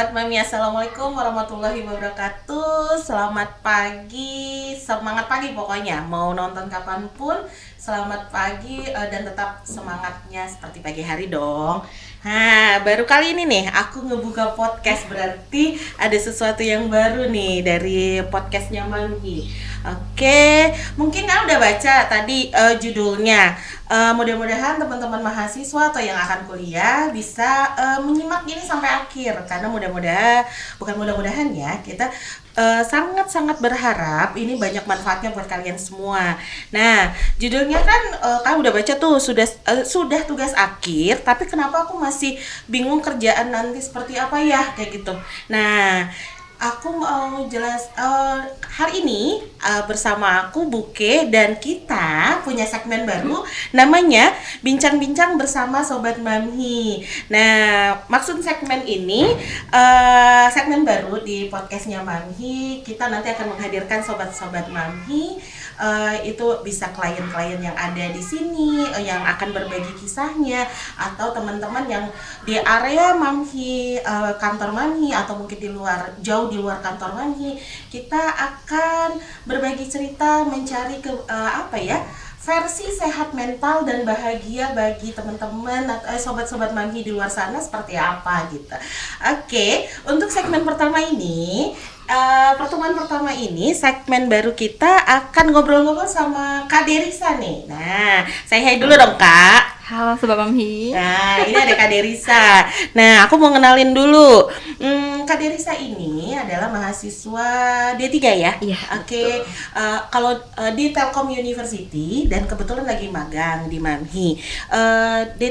Sobat Mami, Assalamualaikum warahmatullahi wabarakatuh. Selamat pagi, semangat pagi pokoknya. Mau nonton kapanpun, selamat pagi dan tetap semangatnya seperti pagi hari dong. Nah, baru kali ini nih aku ngebuka podcast, berarti ada sesuatu yang baru nih dari podcastnya Mami. Oke, mungkin kan udah baca tadi judulnya. Mudah-mudahan teman-teman mahasiswa atau yang akan kuliah bisa menyimak ini sampai akhir, karena bukan mudah-mudahan ya, kita sangat-sangat berharap ini banyak manfaatnya buat kalian semua. Nah, judulnya kan kan udah baca tuh, sudah tugas akhir, tapi kenapa aku masih bingung kerjaan nanti seperti apa ya, kayak gitu. Nah, aku mau jelas hari ini bersama aku Buke, dan kita punya segmen baru namanya Bincang-bincang bersama Sobat Mami. Nah, maksud segmen ini segmen baru di podcastnya Mami. Kita nanti akan menghadirkan sobat-sobat Mami. Itu bisa klien-klien yang ada di sini yang akan berbagi kisahnya, atau teman-teman yang di area Mami, kantor Mami, atau mungkin jauh di luar kantor Mami. Kita akan berbagi cerita, mencari versi sehat mental dan bahagia bagi teman-teman atau sobat-sobat Mami di luar sana seperti apa gitu. Oke, untuk segmen pertama ini, pertemuan pertama ini, segmen baru kita akan ngobrol-ngobrol sama Kak Derisa nih. Nah, saya hai dulu dong Kak. Halo Sobat Mami. Nah, ini ada Kak Derisa. Nah, aku mau kenalin dulu. Kak Derisa ini adalah mahasiswa D3 ya? Iya. Oke. Kalau di Telkom University, dan kebetulan lagi magang di Mami.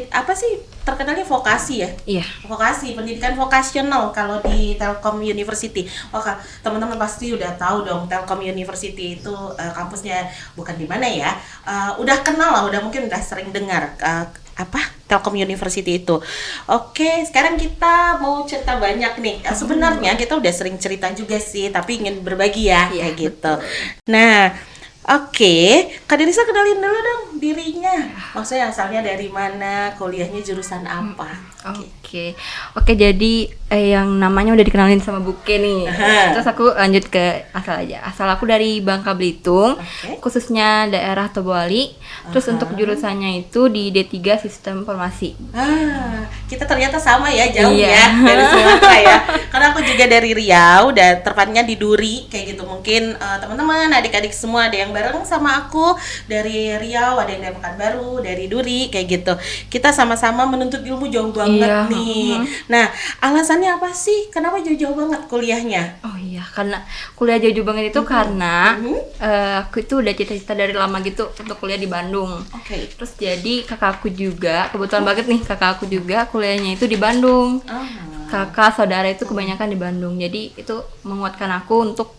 Apa sih terkenalnya vokasi ya? Iya. Vokasi, pendidikan vokasional kalau di Telkom University. Wah, teman-teman pasti udah tahu dong Telkom University itu kampusnya bukan di mana ya? Udah kenal lah, mungkin udah sering dengar Telkom University itu. Oke, sekarang kita mau cerita banyak nih. Sebenarnya kita udah sering cerita juga sih, tapi ingin berbagi ya, kayak gitu. Nah, oke, Kak Derisa kenalin dulu dong dirinya. Maksudnya asalnya dari mana, kuliahnya jurusan apa? Oke, jadi yang namanya udah dikenalin sama Buke nih. Aha. Terus aku lanjut ke asal aja. Asal aku dari Bangka Belitung, khususnya daerah Tobuali. Terus untuk jurusannya itu di D3 Sistem Informasi. Kita ternyata sama ya, jauh Iya. ya dari Sumatera ya. Karena aku juga dari Riau dan tepatnya di Duri kayak gitu. Mungkin teman-teman, adik-adik semua ada yang bareng sama aku dari Riau, ada yang dari Pekanbaru, dari Duri kayak gitu. Kita sama-sama menuntut ilmu jauh banget nih. Nah, alasannya apa sih? Kenapa jauh-jauh banget kuliahnya? Oh iya, karena kuliah jauh banget itu karena aku itu udah cita-cita dari lama gitu untuk kuliah di Bandung. Oke. Terus jadi kakakku juga, kebetulan banget nih kakakku juga kuliahnya itu di Bandung. Kakak saudara itu kebanyakan di Bandung. Jadi itu menguatkan aku untuk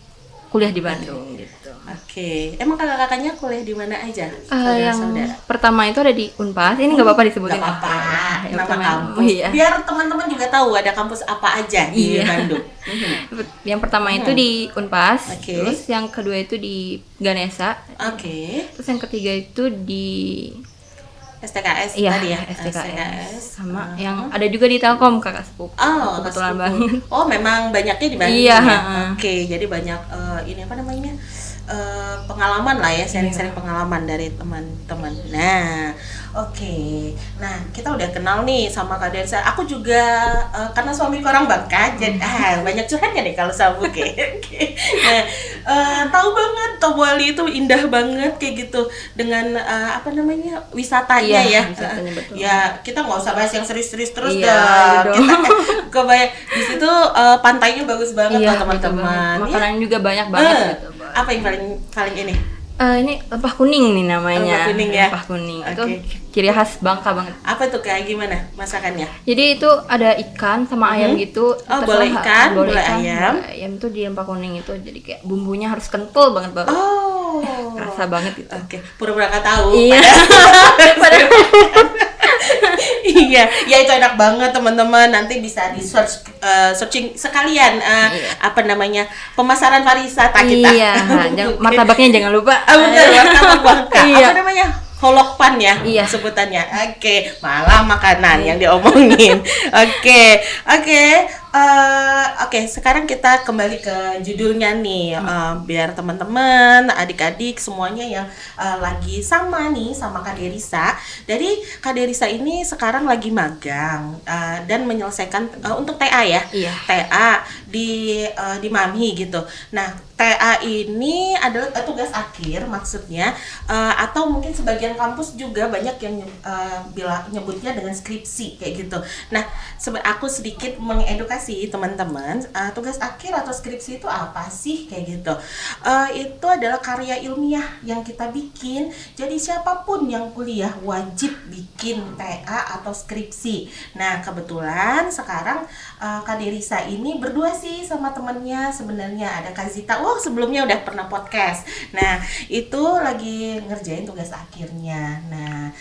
kuliah di Bandung gitu. Oke. Emang kakak-kakaknya kuliah di mana aja? Yang Saudara-saudara? pertama itu ada di Unpas. Ini nggak apa-apa disebutin. Nggak apa-apa, Yang nama pertama- kampus. Iya. Biar teman-teman juga tahu ada kampus apa aja di Iya. Bandung. Yang pertama itu di Unpas. Oke. Terus yang kedua itu di Ganesha. Oke. Terus yang ketiga itu di STKS iya, tadi ya? STKS. Sama yang ada juga di Telkom, kakak sepupu. Oh, kebetulan Kak banget. Sepupu. Oh, memang banyaknya di Bandung Iya. ya? Oke, jadi banyak ini apa namanya? Pengalaman lah ya, sharing-sharing pengalaman dari teman-teman. Nah, oke. Nah, kita udah kenal nih sama Kak Derisa. Aku juga karena suami orang Bangka, jadi banyak curhatnya deh kalau sama Buke. Oke. Nah, tahu banget Tobuali itu indah banget kayak gitu dengan wisatanya ya. Wisatanya betul. Ya, kita nggak usah bahas yang serius-serius terus Iya, dah. gitu. Kita kebayang di situ pantainya bagus banget Iya, loh teman-teman. Makanannya juga banyak banget gitu. Apa yang paling ini? Ini lempah kuning nih namanya. Lempah kuning ya? Lempah kuning. Oke. Itu ciri khas Bangka banget. Apa tuh, kayak gimana masakannya? Jadi itu ada ikan sama ayam gitu. Oh, boleh ikan, boleh ayam. Boleh ayam tuh di lempah kuning itu jadi kayak bumbunya harus kental banget. Oh, Rasa banget gitu. Oke, pura-pura nggak tahu. Iya. Iya, ya itu enak banget teman-teman. Nanti bisa di searching sekalian pemasaran pariwisata kita. Iya, martabaknya jangan lupa. Benar, martabak Bangka. Iya. Apa namanya? Holokpan ya, Iya. sebutannya. Oke, malah makanan yang diomongin. Oke. Oke, sekarang kita kembali ke judulnya nih, biar teman-teman, adik-adik semuanya yang lagi sama nih sama Kak Derisa. Jadi Kak Derisa ini sekarang lagi magang dan menyelesaikan untuk TA ya, Iya. TA di MAMHI gitu. Nah, TA ini adalah tugas akhir maksudnya, atau mungkin sebagian kampus juga banyak yang nyebutnya dengan skripsi kayak gitu. Nah, aku sedikit mengedukasi teman-teman, tugas akhir atau skripsi itu apa sih kayak gitu. Itu adalah karya ilmiah yang kita bikin. Jadi siapapun yang kuliah wajib bikin TA atau skripsi. Nah, kebetulan sekarang Kak Derisa ini berdua sih sama temennya, sebenarnya ada Kak Zita. Oh, sebelumnya udah pernah podcast. Nah, itu lagi ngerjain tugas akhirnya. Nah,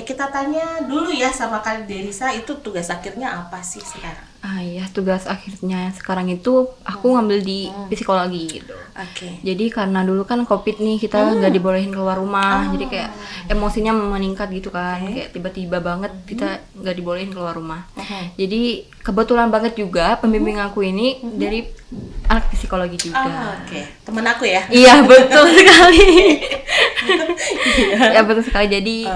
kita tanya dulu ya sama Kak Derisa, itu tugas akhirnya apa sih sekarang? Iya, tugas akhirnya sekarang itu aku ngambil di psikologi gitu. Oke. Jadi karena dulu kan COVID nih, kita nggak dibolehin keluar rumah, jadi kayak emosinya meningkat gitu kan, kayak tiba-tiba banget kita nggak dibolehin keluar rumah. Jadi kebetulan banget juga pembimbing aku ini dari anak psikologi juga. Oke. Temen aku ya? Iya, betul sekali. Ya betul sekali. Jadi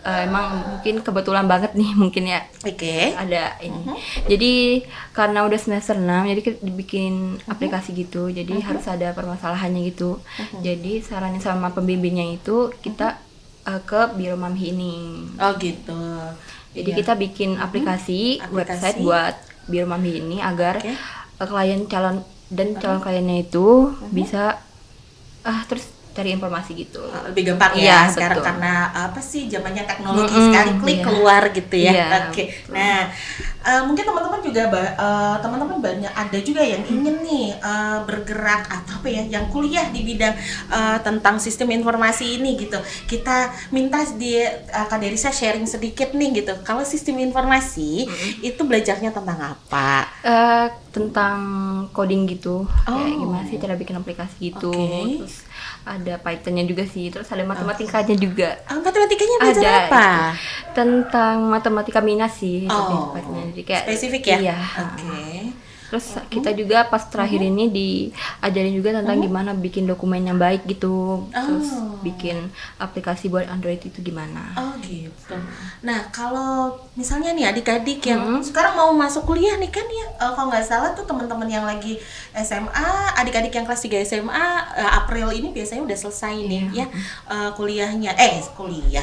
emang mungkin kebetulan banget nih mungkin ya. Oke. Ada ini. Jadi karena udah semester 6, jadi kita dibikin aplikasi gitu. Jadi harus ada permasalahannya gitu. Jadi sarannya sama pembimbingnya itu kita ke Biro MAMHI ini. Oh gitu. Jadi kita bikin aplikasi website buat Biro MAMHI ini agar klien calon kliennya itu bisa terus cari informasi gitu. Lebih gampang Iya, ya sekarang betul. karena apa sih zamannya teknologi, sekali klik keluar gitu ya. Iya, Oke. Nah, mungkin teman-teman juga teman-teman banyak ada juga yang ingin nih bergerak atau apa ya, yang kuliah di bidang tentang sistem informasi ini gitu. Kita minta di Kak Derisa sharing sedikit nih gitu. Kalau sistem informasi itu belajarnya tentang apa? Tentang coding gitu, kayak gimana sih cara bikin aplikasi gitu. Oke. Terus ada Python-nya juga sih, terus ada matematikanya juga. Matematikanya belajar Ada apa? itu. Tentang matematika minus sih, Oh, tepatnya. Jadi kayak spesifik ya? Iya. Oke. Terus kita juga pas terakhir ini diajarin juga tentang gimana bikin dokumen yang baik gitu. Terus bikin aplikasi buat Android itu gimana. Oh gitu. Nah, kalau misalnya nih adik-adik yang sekarang mau masuk kuliah nih kan ya, kalau nggak salah tuh teman-teman yang lagi SMA, adik-adik yang kelas 3 SMA, April ini biasanya udah selesai nih ya kuliahnya.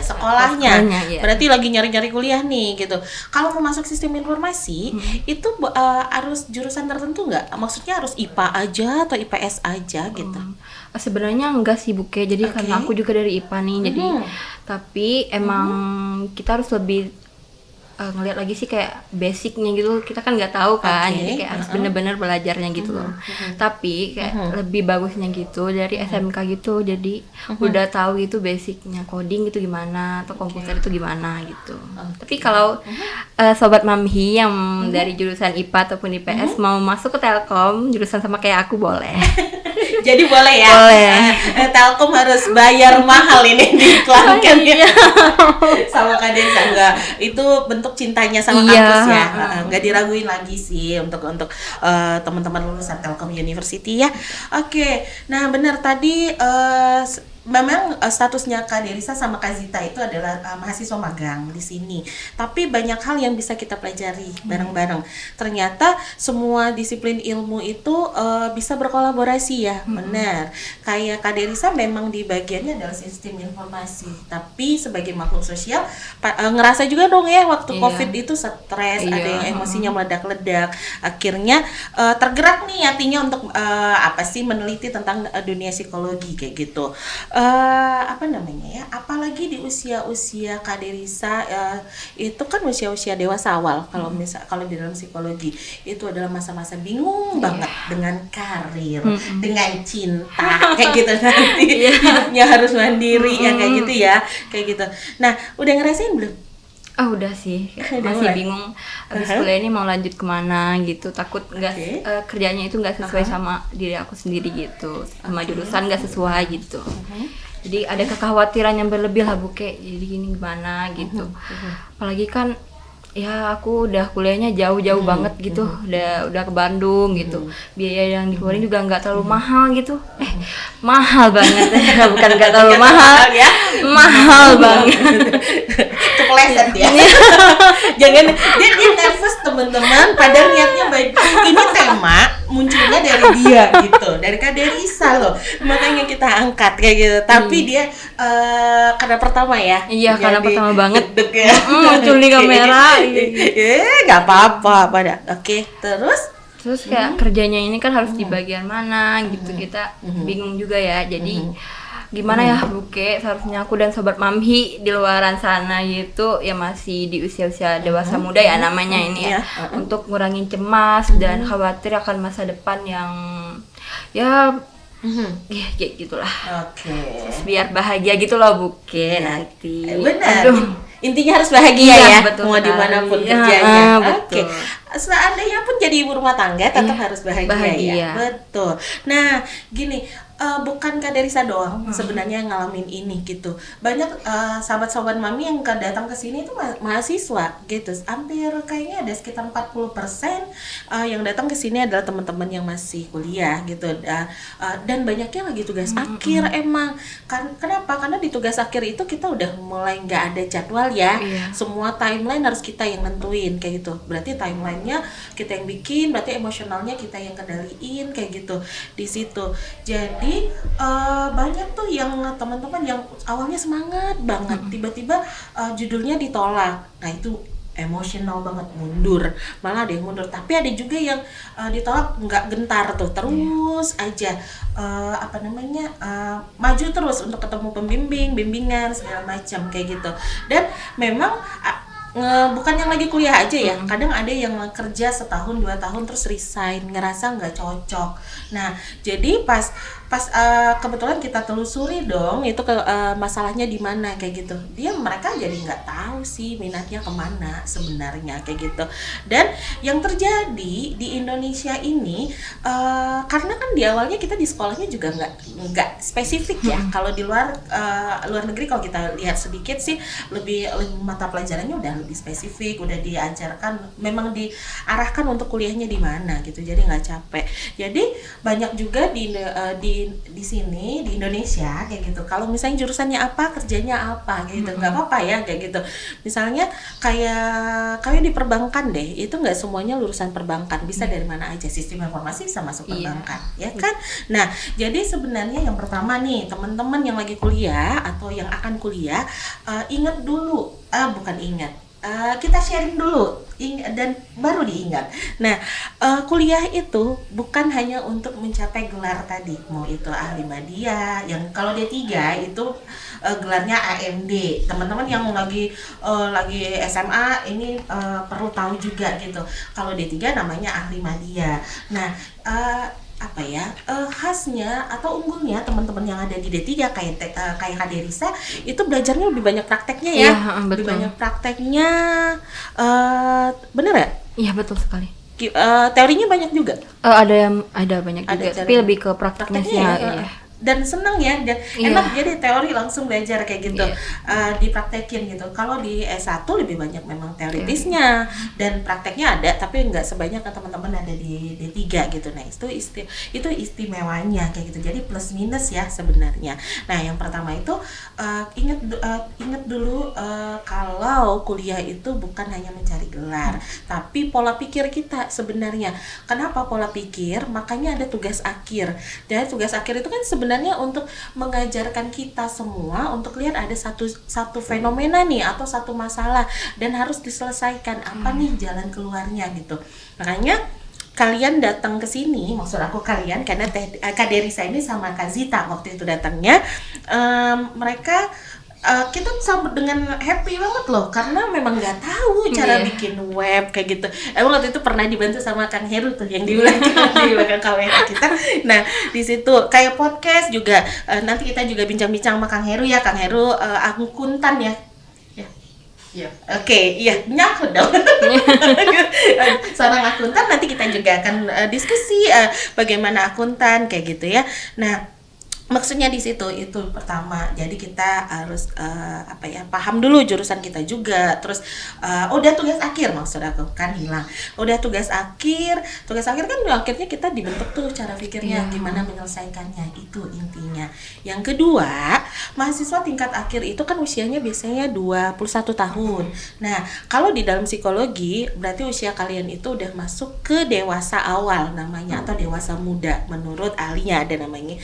Sekolahnya. Iya. Berarti lagi nyari-nyari kuliah nih gitu. Kalau mau masuk sistem informasi, itu harus jurusan tertentu nggak? Maksudnya harus IPA aja atau IPS aja gitu? Sebenarnya enggak sih Buke, jadi karena aku juga dari IPA nih, jadi tapi emang kita harus lebih ngelihat lagi sih kayak basicnya gitu, kita kan nggak tahu kan, jadi kayak harus bener-bener belajarnya gitu loh. Tapi kayak lebih bagusnya gitu dari SMK gitu, jadi udah tahu gitu basicnya coding itu gimana atau komputer itu gimana gitu. Tapi kalau sobat MAMHI yang dari jurusan IPA ataupun IPS mau masuk ke Telkom jurusan sama kayak aku boleh. Jadi boleh ya? Boleh. Telkom harus bayar mahal ini diiklankan ya. Sama Kak Derisa enggak. Itu bentuk cintanya sama kampus ya. Enggak diraguin lagi sih untuk teman-teman lulusan Telkom University ya. Oke. Nah, benar tadi memang statusnya Kak Derisa sama Kak Zita itu adalah mahasiswa magang di sini. Tapi banyak hal yang bisa kita pelajari bareng-bareng. Ternyata semua disiplin ilmu itu bisa berkolaborasi ya, benar. Kayak Kak Derisa memang di bagiannya adalah sistem informasi. Tapi sebagai makhluk sosial ngerasa juga dong ya waktu COVID itu stres, ada yang emosinya meledak-ledak. Akhirnya tergerak nih hatinya untuk meneliti tentang dunia psikologi kayak gitu. Apalagi di usia-usia Kak Derisa itu kan usia-usia dewasa awal kalau di dalam psikologi itu adalah masa-masa bingung banget dengan karir, dengan cinta kayak gitu nanti hidupnya harus mandiri ya kayak gitu ya, kayak gitu. Nah, udah ngerasain belum? Oh udah sih, masih bingung habis kuliah ini mau lanjut kemana gitu, takut nggak kerjanya itu nggak sesuai sama diri aku sendiri gitu, sama jurusan nggak sesuai gitu. Jadi ada kekhawatiran yang berlebih lah Buke, jadi gini gimana gitu. Apalagi kan Ya aku udah kuliahnya jauh-jauh banget gitu, udah ke Bandung gitu. Biaya yang dikeluarin juga nggak terlalu mahal gitu. Mahal banget ya, bukan nggak terlalu mahal ya, mahal banget. kepleset ya. Jangan dia nervous teman-teman. Padahal niatnya baik. Ini tema munculnya dari dia gitu, dari Kak Derisa loh. Makanya kita angkat kayak gitu. Tapi dia karena pertama ya. Iya, karena jadi pertama banget. deg-deg ya. Muncul di kamera. Nggak apa-apa pada. Oke, Terus kayak kerjanya ini kan harus di bagian mana gitu, kita bingung juga ya. Jadi gimana ya Buke, seharusnya aku dan sobat Mamhi di luaran sana gitu ya, masih di usia-usia dewasa muda ya namanya ini ya, untuk ngurangin cemas dan khawatir akan masa depan yang ya ya kayak gitulah. Oke. Biar bahagia gitu loh Buke nanti. Benar. Aduh. Intinya harus bahagia Iya, ya, betul mau sekali. dimanapun Ya, kerjanya. Oke. betul. Seandainya pun jadi ibu rumah tangga, tetap Iya, harus bahagia, bahagia. ya. Betul. Nah, gini, bukan Kak Derisa doang sebenarnya yang ngalamin ini gitu. Banyak sahabat-sahabat Mami yang datang ke sini itu mahasiswa gitu. Hampir kayaknya ada sekitar 40% yang datang ke sini adalah teman-teman yang masih kuliah gitu. Dan banyaknya lagi tugas akhir emang. Kenapa? Karena di tugas akhir itu kita udah mulai nggak ada jadwal ya. Iya. Semua timeline harus kita yang nentuin kayak gitu. Berarti timelinenya kita yang bikin, berarti emosionalnya kita yang kendaliin kayak gitu di situ. Jadi banyak tuh yang teman-teman yang awalnya semangat banget, tiba-tiba judulnya ditolak. Nah itu emosional banget, mundur, malah ada yang mundur. Tapi ada juga yang ditolak nggak gentar tuh, terus aja maju terus untuk ketemu pembimbing, bimbingan segala macam kayak gitu. Dan memang bukan yang lagi kuliah aja ya, kadang ada yang kerja setahun 2 tahun terus resign, ngerasa nggak cocok. Nah jadi pas kebetulan kita telusuri dong itu masalahnya di mana kayak gitu, mereka jadi nggak tahu sih minatnya kemana sebenarnya kayak gitu. Dan yang terjadi di Indonesia ini karena kan di awalnya kita di sekolahnya juga nggak spesifik ya. Kalau di luar negeri kalau kita lihat sedikit sih lebih mata pelajarannya udah lebih spesifik, udah diajarkan, memang diarahkan untuk kuliahnya di mana gitu, jadi nggak capek. Jadi banyak juga di sini di Indonesia kayak gitu, kalau misalnya jurusannya apa kerjanya apa kayak gitu, nggak apa-apa ya kayak gitu. Misalnya kayak di perbankan deh, itu nggak semuanya lulusan perbankan bisa dari mana aja, sistem informasi bisa masuk perbankan ya kan. Nah jadi sebenarnya yang pertama nih teman-teman yang lagi kuliah atau yang akan kuliah, ingat dulu, bukan ingat, kita sharing dulu dan baru diingat. Nah, kuliah itu bukan hanya untuk mencapai gelar tadi, mau itu ahli media, yang kalau D3 itu gelarnya AMD. Teman-teman yang lagi SMA ini perlu tahu juga gitu. Kalau D3 namanya ahli media. Nah, khasnya atau unggulnya teman-teman yang ada di D3 kayak Kak Derisa itu belajarnya lebih banyak prakteknya ya. Lebih banyak prakteknya, bener ya? Iya betul sekali. Teorinya banyak juga. Ada banyak juga, tapi lebih ke prakteknya sih. Iya. Dan senang ya, dan enak jadi teori langsung belajar kayak gitu, dipraktekin gitu. Kalau di S1 lebih banyak memang teoritisnya dan prakteknya ada, tapi nggak sebanyak yang teman-teman ada di D3 gitu. Nah itu istimewanya kayak gitu, jadi plus minus ya sebenarnya. Nah yang pertama itu ingat dulu kalau kuliah itu bukan hanya mencari gelar, tapi pola pikir kita sebenarnya. Kenapa pola pikir? Makanya ada tugas akhir. Dan tugas akhir itu kan sebenarnya untuk mengajarkan kita semua untuk lihat ada satu fenomena nih atau satu masalah dan harus diselesaikan, apa nih jalan keluarnya gitu. Makanya kalian datang ke sini, maksud aku kalian karena Kak Derisa ini sama Kak Zita waktu itu datangnya, mereka kita sambut dengan happy banget loh, karena memang nggak tahu cara bikin web kayak gitu. Emang waktu itu pernah dibantu sama Kang Heru tuh yang di belakang kamera kita. Nah di situ kayak podcast juga, nanti kita juga bincang-bincang sama Kang Heru ya. Kang Heru akuntan ya. Ya. Oke, iya, nyakut dong. Seorang akuntan, nanti kita juga akan diskusi bagaimana akuntan kayak gitu ya. Nah Maksudnya di situ itu pertama. Jadi kita harus paham dulu jurusan kita juga. Terus udah tugas akhir maksud aku kan hilang. Udah tugas akhir kan akhirnya kita dibentuk tuh cara pikirnya gimana menyelesaikannya itu intinya. Yang kedua, mahasiswa tingkat akhir itu kan usianya biasanya 21 tahun. Nah, kalau di dalam psikologi berarti usia kalian itu udah masuk ke dewasa awal namanya atau dewasa muda menurut ahlinya ada namanya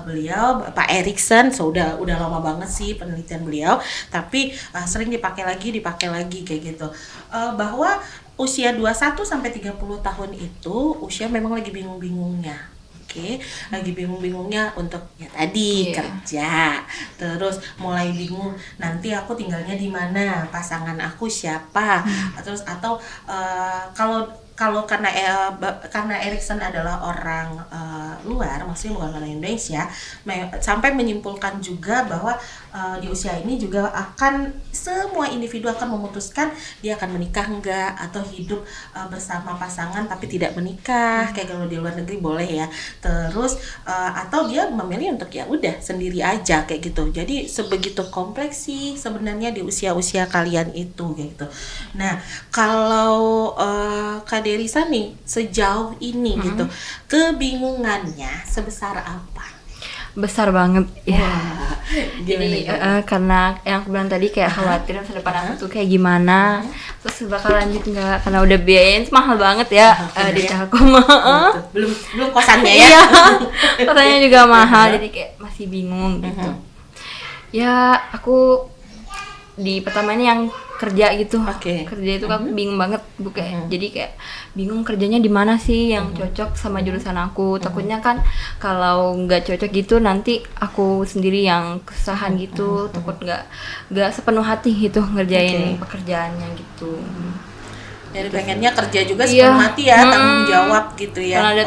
beliau Pak Erikson. Udah lama banget sih penelitian beliau, tapi sering dipakai lagi kayak gitu. Bahwa usia 21 sampai 30 tahun itu usia memang lagi bingung-bingungnya. Oke, lagi bingung-bingungnya untuk ya tadi kerja, terus mulai bingung nanti aku tinggalnya di mana, pasangan aku siapa, terus atau kalau karena Erikson adalah orang luar, maksudnya bukan orang Indonesia, sampai menyimpulkan juga bahwa di usia ini juga semua individu akan memutuskan dia akan menikah enggak atau hidup bersama pasangan tapi tidak menikah, kayak kalau di luar negeri boleh ya. Terus atau dia memilih untuk ya udah sendiri aja kayak gitu. Jadi sebegitu kompleks sih sebenarnya di usia-usia kalian itu kayak gitu. Nah, kalau Kak Derisa nih sejauh ini gitu, kebingungannya sebesar apa? Besar banget ya. Wah, Jadi karena yang aku bilang tadi kayak khawatir masa depan aku tuh kayak gimana, terus bakal lanjut nggak, karena udah biayain mahal banget ya di Telkom. belum kosannya ya. Iya, kosannya juga mahal, jadi kayak masih bingung gitu. Ya aku di pertama ini yang kerja gitu. Kerja itu aku bingung banget Bu, kayak jadi kayak bingung kerjanya di mana sih yang cocok sama jurusan aku. Takutnya kan kalau nggak cocok gitu nanti aku sendiri yang kesusahan gitu. Takut nggak sepenuh hati gitu ngerjain pekerjaannya gitu. Jadi pengennya kerja juga sepenuh hati ya, tanggung jawab gitu ya. Karena ada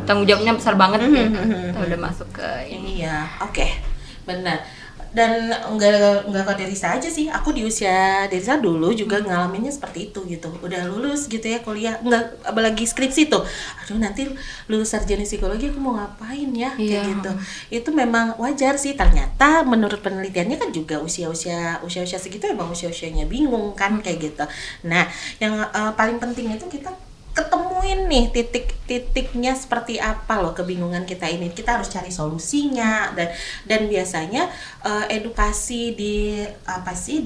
tanggung jawabnya besar banget ya. Kita udah masuk ke ini. Iya, benar. Dan enggak ke Derisa aja sih, aku di usia Derisa dulu juga ngalaminnya seperti itu gitu. Udah lulus gitu ya kuliah, enggak apalagi skripsi tuh, aduh nanti lulus sarjana psikologi aku mau ngapain ya kayak gitu. Itu memang wajar sih, ternyata menurut penelitiannya kan juga usia-usia segitu emang usia-usianya bingung kan kayak gitu. Nah, yang paling penting itu kita ketemuin nih titiknya seperti apa loh kebingungan kita ini. Kita harus cari solusinya dan biasanya edukasi di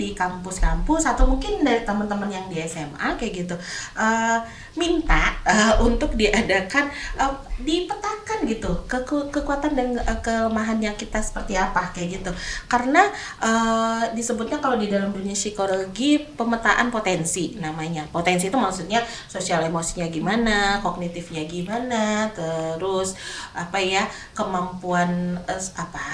di kampus-kampus atau mungkin dari teman-teman yang di SMA kayak gitu minta untuk diadakan dipetakan gitu kekuatan dan kelemahannya kita seperti apa kayak gitu. Karena disebutnya kalau di dalam dunia psikologi pemetaan potensi namanya. Potensi itu maksudnya sosial emosinya gimana, kognitifnya gimana, terus kemampuan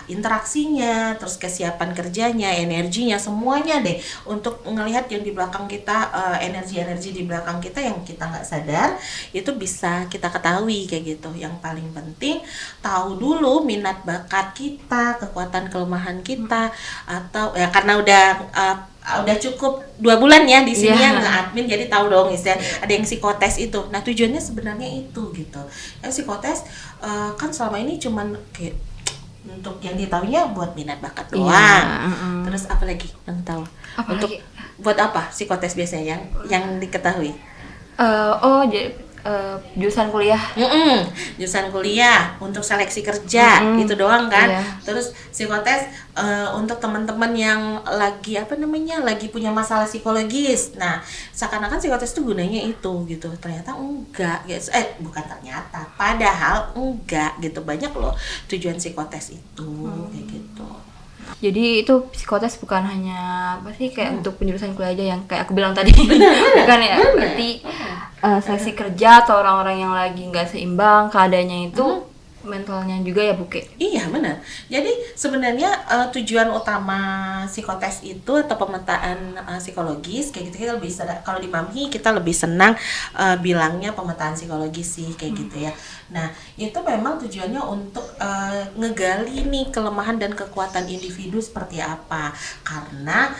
interaksinya, terus kesiapan kerjanya, energinya, semuanya deh untuk ngelihat yang di belakang kita, energi-energi di belakang kita yang kita nggak sadar itu bisa kita ketahui kayak gitu. Yang paling penting tahu dulu minat bakat kita, kekuatan kelemahan kita, atau ya karena udah cukup 2 bulan ya di sini ya nge-admin, jadi tahu dong istilah ada yang psikotes itu. Nah tujuannya sebenarnya itu gitu. Yang psikotes kan selama ini cuman kayak untuk yang ditahunya buat minat bakat doang. Terus apa lagi yang tahu? Buat apa psikotes biasanya yang diketahui? Jurusan kuliah. Jurusan kuliah untuk seleksi kerja itu doang kan. Terus psikotes untuk teman-teman yang lagi lagi punya masalah psikologis. Nah, seakan-akan psikotes itu gunanya itu gitu. Ternyata enggak, guys. Bukan ternyata, padahal enggak gitu. Banyak loh tujuan psikotes itu kayak gitu. Jadi itu psikotes bukan hanya kayak untuk penjurusan kuliah aja yang kayak aku bilang tadi. Bukan ya, berarti seleksi kerja atau orang-orang yang lagi nggak seimbang keadaannya itu mentalnya juga ya Buke. Iya benar. Jadi sebenarnya tujuan utama psikotes itu atau pemetaan psikologis kayak gitu, kita lebih kalau di MAMHI kita lebih senang bilangnya pemetaan psikologis sih kayak gitu ya. Nah itu memang tujuannya untuk ngegali nih kelemahan dan kekuatan individu seperti apa. Karena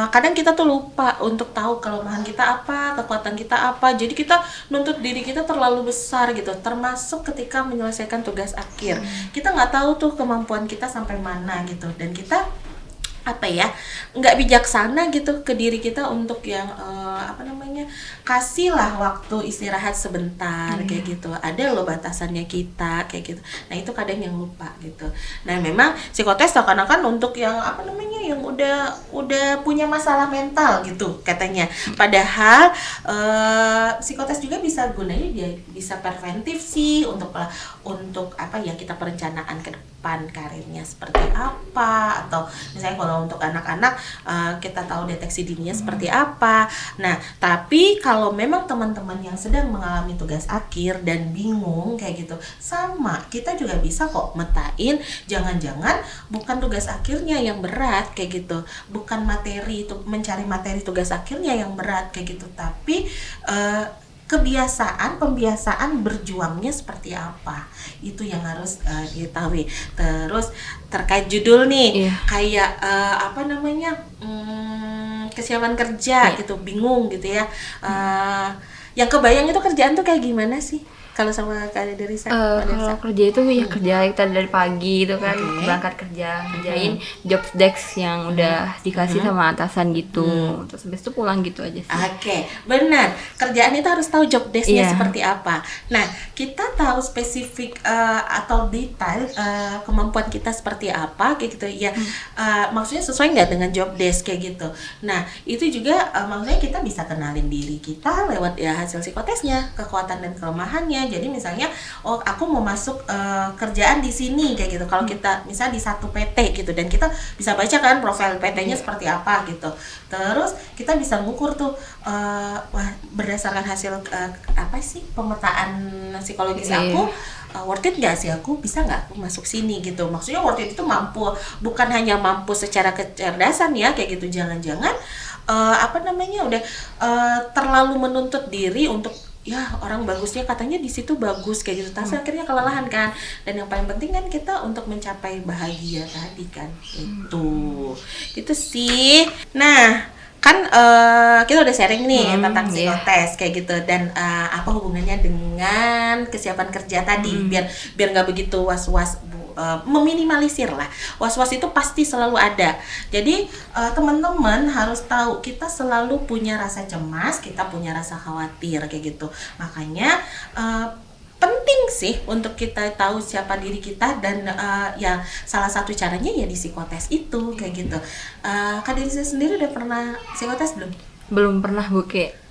kadang kita tuh lupa untuk tahu kelemahan kita apa, kekuatan kita apa. Jadi kita nuntut diri kita terlalu besar gitu. Termasuk ketika menyelesaikan tugas tugas akhir. Kita nggak tahu tuh kemampuan kita sampai mana gitu, dan kita nggak bijaksana gitu ke diri kita untuk yang kasihlah waktu istirahat sebentar kayak gitu. Ada loh batasannya kita kayak gitu. Nah itu kadang yang lupa gitu. Nah memang psikotes seakan-akan untuk yang yang udah punya masalah mental gitu katanya. Padahal psikotes juga bisa gunanya, dia bisa preventif sih untuk kita perencanaan ke depan karirnya seperti apa, atau misalnya kalau untuk anak-anak kita tahu deteksi dininya seperti apa. Nah tapi kalau memang teman-teman yang sedang mengalami tugas akhir dan bingung kayak gitu, sama kita juga bisa kok metain, jangan-jangan bukan tugas akhirnya yang berat kayak gitu, bukan mencari materi tugas akhirnya yang berat kayak gitu, tapi pembiasaan berjuangnya seperti apa, itu yang harus diketahui. Terus terkait judul nih, kayak kesiapan kerja gitu, bingung gitu ya. Yang kebayang itu kerjaan tuh kayak gimana sih? Kalau sama Kak Derisa? Kalau kerja itu ya kerja kita dari pagi itu kan, berangkat kerjain job desk yang udah dikasih sama atasan gitu, terus habis itu pulang gitu aja sih. Oke, benar. Kerjaan itu harus tahu job desk-nya seperti apa. Nah, kita tahu spesifik atau detail kemampuan kita seperti apa kayak gitu ya. Maksudnya sesuai nggak dengan job desk kayak gitu. Nah, itu juga maksudnya kita bisa kenalin diri kita lewat ya hasil psikotesnya, kekuatan dan kelemahannya. Jadi misalnya, aku mau masuk kerjaan di sini kayak gitu. Kalau kita misalnya di satu PT gitu, dan kita bisa baca kan profil PT-nya seperti apa gitu. Terus kita bisa ngukur tuh berdasarkan hasil pemetaan psikologis aku, worth it nggak sih, aku bisa nggak aku masuk sini gitu. Maksudnya worth it itu mampu, bukan hanya mampu secara kecerdasan ya kayak gitu. Jangan-jangan udah terlalu menuntut diri untuk ya orang bagusnya katanya di situ bagus kayak gitu, tapi akhirnya kelelahan kan. Dan yang paling penting kan kita untuk mencapai bahagia tadi kan, itu sih. Nah kan kita udah sharing nih tentang psikotes kayak gitu, dan apa hubungannya dengan kesiapan kerja tadi, biar nggak begitu was-was, meminimalisir lah. Was-was itu pasti selalu ada. Jadi teman-teman harus tahu kita selalu punya rasa cemas, kita punya rasa khawatir kayak gitu. Makanya penting sih untuk kita tahu siapa diri kita, dan ya salah satu caranya ya di psikotes itu kayak gitu. Kak Denisa sendiri udah pernah psikotes belum? Belum pernah Bu Ke.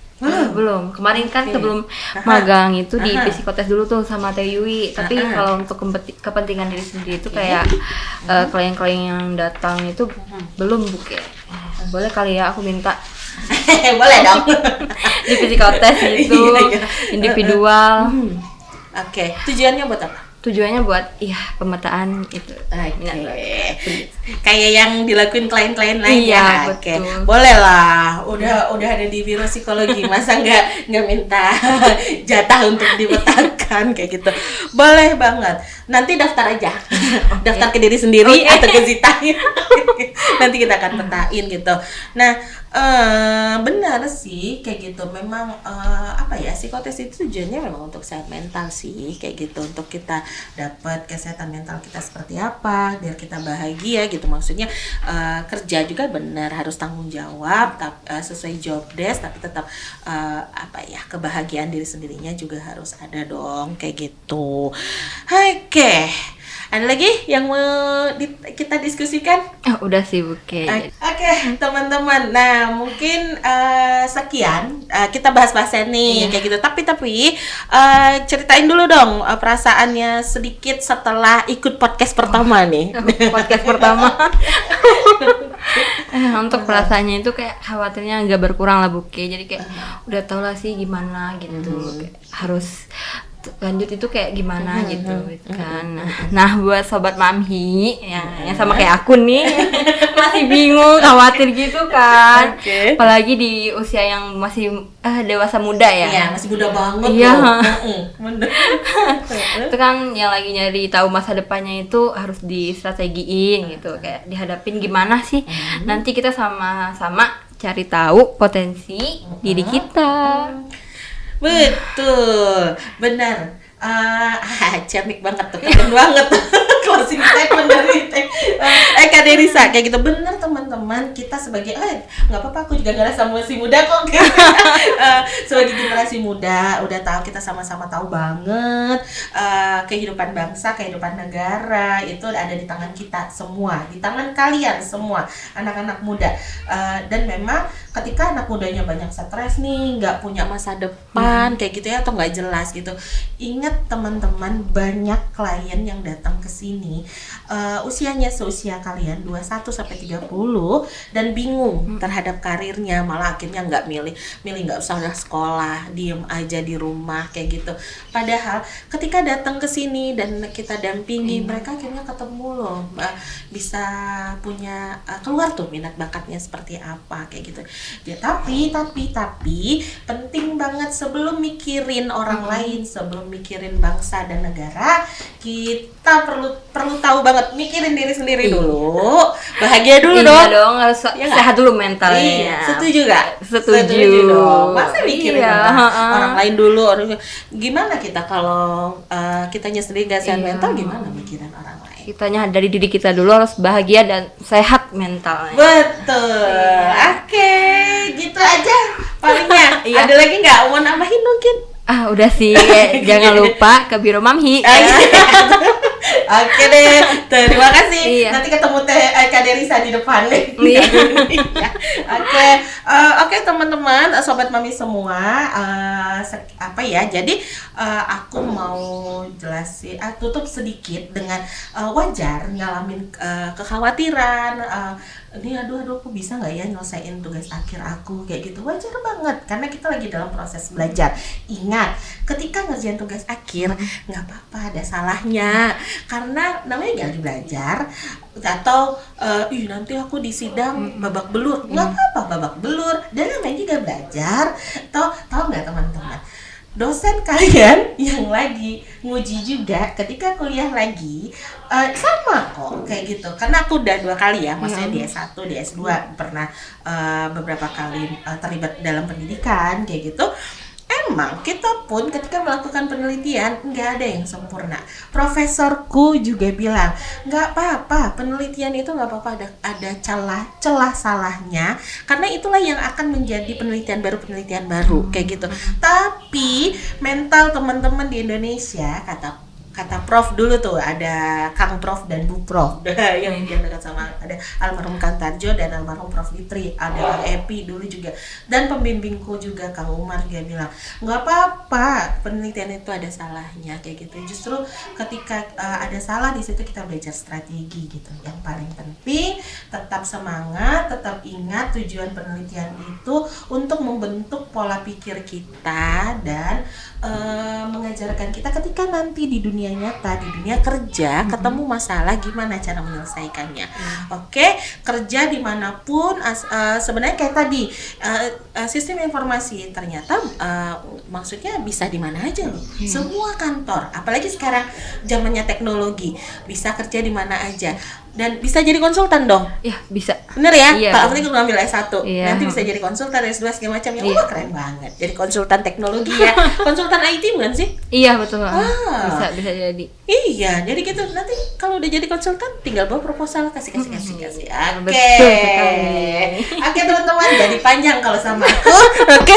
Belum. Kemarin kan sebelum magang itu di psikotes dulu tuh sama Teh Yui. Tapi kalau untuk kepentingan diri sendiri itu kayak klien-klien yang datang itu belum Bu Ke. Boleh kali ya aku minta. Boleh dong. Di psikotes itu individual. Oke, tujuannya buat apa? Tujuannya buat pemetaan itu. Kayak yang dilakuin klien-klien lain ya. Oke. Boleh lah. Udah ada di biro psikologi, masa nggak minta jatah untuk dipetakan kayak gitu. Boleh banget. Nanti daftar aja. Daftar ke diri sendiri atau ke Zita. Nanti kita akan petain gitu. Nah, benar sih kayak gitu. Memang psikotes itu tujuannya memang untuk sehat mental sih kayak gitu, untuk kita dapat kesehatan mental kita seperti apa, biar kita bahagia gitu. Maksudnya kerja juga benar harus tanggung jawab, sesuai job desk, tapi tetap kebahagiaan diri sendirinya juga harus ada dong kayak gitu. Oke. Ada lagi yang mau kita diskusikan? Udah sih Bu Ke. Oke, teman-teman. Nah, mungkin sekian kita bahas-bahasnya nih kayak gitu. Tapi ceritain dulu dong perasaannya sedikit setelah ikut podcast pertama nih. Podcast pertama. Untuk perasaannya itu kayak khawatirnya nggak berkurang lah Bu Ke. Jadi kayak udah tau lah sih gimana gitu. Harus lanjut itu kayak gimana gitu kan. Nah buat sobat Mamhi yang sama kayak aku nih masih bingung, khawatir gitu kan. Apalagi di usia yang masih dewasa muda ya. Iya, masih muda banget Itu kan yang lagi nyari tahu masa depannya itu harus distrategiin gitu, kayak dihadapin gimana sih. Nanti kita sama-sama cari tahu potensi diri kita. Betul, benar. Ciamik banget tuh, keren banget closing statement dari Kak Derisa kayak gitu. Bener teman-teman, kita sebagai nggak apa-apa, aku juga ngerasa masih muda kok. Sebagai generasi muda udah tahu, kita sama-sama tahu banget kehidupan bangsa, kehidupan negara itu ada di tangan kita semua, di tangan kalian semua anak-anak muda. Dan memang ketika anak mudanya banyak stres nih, nggak punya masa depan kayak gitu ya, atau nggak jelas gitu, ingat teman-teman, banyak klien yang datang ke sini usianya seusia kalian 21 sampai 30 dan bingung terhadap karirnya, malah akhirnya nggak milih nggak usah sekolah, diem aja di rumah kayak gitu. Padahal ketika datang ke sini dan kita dampingi mereka, akhirnya ketemu loh, bisa punya keluar tuh minat bakatnya seperti apa kayak gitu ya. Tapi penting banget sebelum mikirin orang lain, sebelum mikirin bangsa dan negara, kita perlu tahu banget mikirin diri sendiri dulu, bahagia dulu dong. Harus sehat dulu mentalnya. Iya, setuju gak? Setuju dong. Masa mikirin orang lain dulu? Gimana kita kalau kitanya sendiri gak sehat mental, gimana mikirin orang lain? Kitanya dari diri kita dulu harus bahagia dan sehat mentalnya. Betul. Oke, gitu aja palingnya. Ada lagi nggak mau nambahin mungkin? Udah sih. Jangan lupa ke Biro Mamhi. Oke deh, terima kasih. Iya. Nanti ketemu Kak Derisa di depan nih. Iya. Oke teman-teman, sobat mami semua, jadi aku mau jelasin, tutup sedikit dengan wajar ngalamin kekhawatiran. Ini aduh aku bisa nggak ya nyelesain tugas akhir aku kayak gitu. Wajar banget karena kita lagi dalam proses belajar. Ingat, ketika ngerjain tugas akhir nggak apa-apa, ada salahnya, karena namanya lagi belajar. Atau nanti aku di sidang babak belur, nggak apa-apa babak belur, dan namanya juga belajar. Tahu nggak teman-teman, dosen kalian yang lagi nguji juga ketika kuliah lagi sama kok kayak gitu, karena aku udah 2 kali ya, maksudnya di S1, di S2 pernah beberapa kali terlibat dalam pendidikan kayak gitu. Emang kita pun ketika melakukan penelitian nggak ada yang sempurna. Profesorku juga bilang nggak apa-apa, penelitian itu nggak apa-apa ada celah salahnya, karena itulah yang akan menjadi penelitian baru kayak gitu. Tapi mental teman-teman di Indonesia, kata Prof dulu tuh, ada Kang Prof dan Bu Prof yang dekat sama, ada almarhum Kang Tarjo dan almarhum Prof Fitri, ada Kang Epi dulu juga, dan pembimbingku juga Kang Umar, dia bilang nggak apa-apa penelitian itu ada salahnya kayak gitu. Justru ketika ada salah di situ kita belajar strategi gitu. Yang paling penting tetap semangat, tetap ingat tujuan penelitian itu untuk membentuk pola pikir kita dan mengajarkan kita ketika nanti di dunia nyata, di dunia kerja, ketemu masalah gimana cara menyelesaikannya. Oke, kerja dimanapun, sebenarnya kayak tadi sistem informasi ternyata maksudnya bisa di mana aja loh. Semua kantor, apalagi sekarang zamannya teknologi, bisa kerja di mana aja. Dan bisa jadi konsultan dong. Ya, bisa. Bener ya? Iya, Pak Afri kalau ngambil S1, iya, nanti bisa jadi konsultan S2 segala macam. Iya. Keren banget. Jadi konsultan teknologi ya. Konsultan IT bukan sih? Iya, betul. Bisa jadi. Iya, jadi gitu. Nanti kalau udah jadi konsultan tinggal bawa proposal, kasih. Oke. Betul sekali. Oke teman-teman, jadi panjang kalau sama aku. Oke.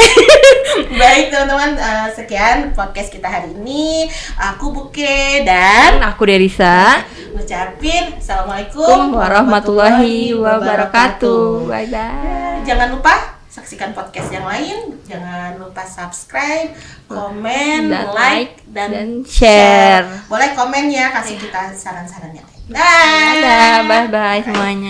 Baik teman-teman, sekian podcast kita hari ini. Aku Buke dan Aku Derisa. ngucapin assalamualaikum Warahmatullahi wabarakatuh. Bye bye. Jangan lupa saksikan podcast yang lain. Jangan lupa subscribe, komen, Dan like, dan share. Boleh komen ya, kasih kita saran-sarannya. Dadah, bye bye semuanya.